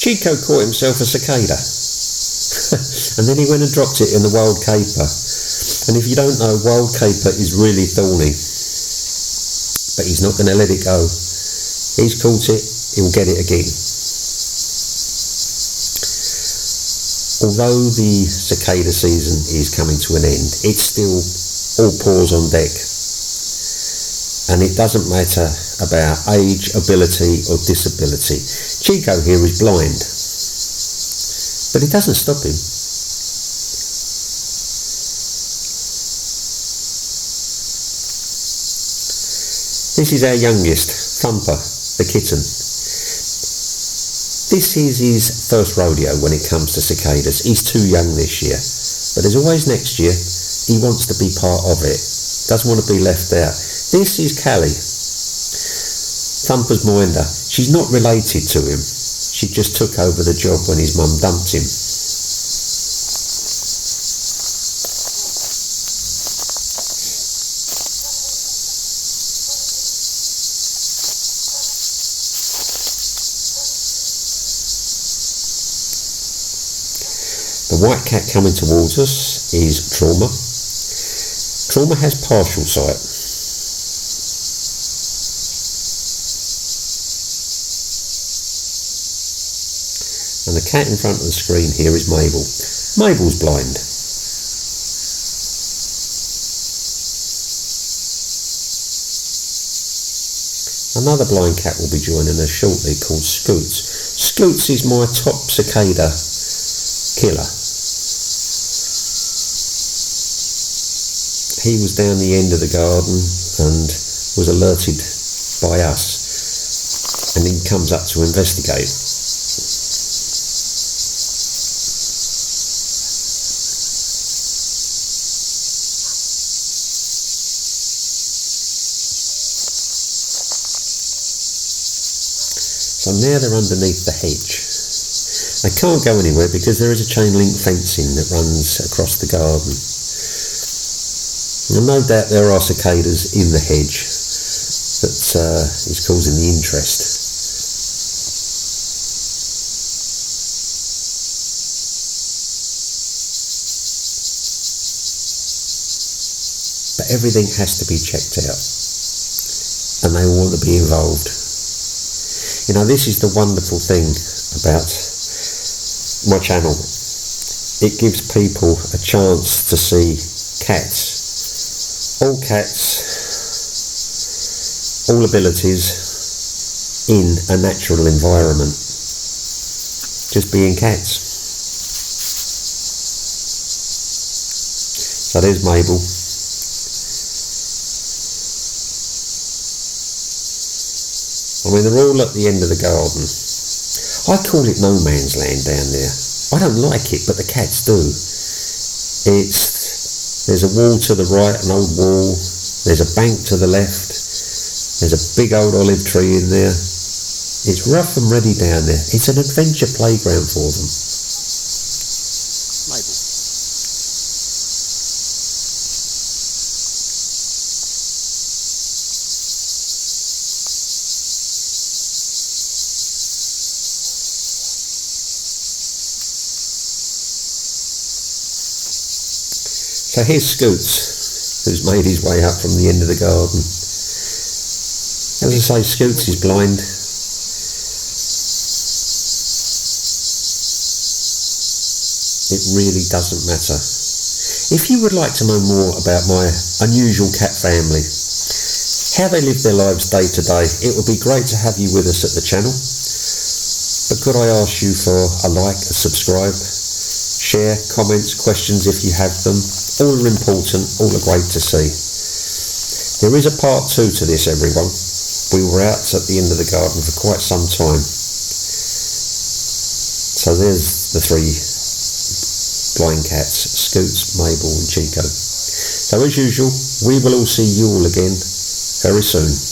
Chico caught himself a cicada. And then he went and dropped it in the wild caper. And if you don't know, wild caper is really thorny. But he's not going to let it go. He's caught it, he'll get it again. Although the cicada season is coming to an end, it's still all paws on deck. And it doesn't matter about age, ability or disability. Chico here is blind, but it doesn't stop him. This is our youngest, Thumper, the kitten. This is his first rodeo when it comes to cicadas. He's too young this year, but there's always next year. He wants to be part of it, doesn't want to be left out. This is Cali, Thumper's minder. She's not related to him. She just took over the job when his mum dumped him. The white cat coming towards us is Trauma. Trauma has partial sight. And the cat in front of the screen here is Mabel. Mabel's blind. Another blind cat will be joining us shortly called Scoots. Scoots is my top cicada killer. He was down the end of the garden and was alerted by us, and he comes up to investigate. So now they're underneath the hedge. They can't go anywhere because there is a chain link fencing that runs across the garden. And no doubt there are cicadas in the hedge that is causing the interest. But everything has to be checked out, and they want to be involved. You know, this is the wonderful thing about my channel. It gives people a chance to see cats. All cats, all abilities in a natural environment. Just being cats. So there's Mabel. I mean, they're all at the end of the garden. I call it no man's land down there. I don't like it, but the cats do. There's a wall to the right, an old wall. There's a bank to the left. There's a big old olive tree in there. It's rough and ready down there. It's an adventure playground for them. Mabel. So here's Scoots, who's made his way up from the end of the garden. As I say, Scoots is blind. It really doesn't matter. If you would like to know more about my unusual cat family, how they live their lives day to day, it would be great to have you with us at the channel. But could I ask you for a like, a subscribe, share, comments, questions if you have them. All are important, all are great to see. There is a part 2 to this, everyone. We were out at the end of the garden for quite some time. So there's the 3 blind cats, Scoots, Mabel and Chico. So as usual, we will all see you all again very soon.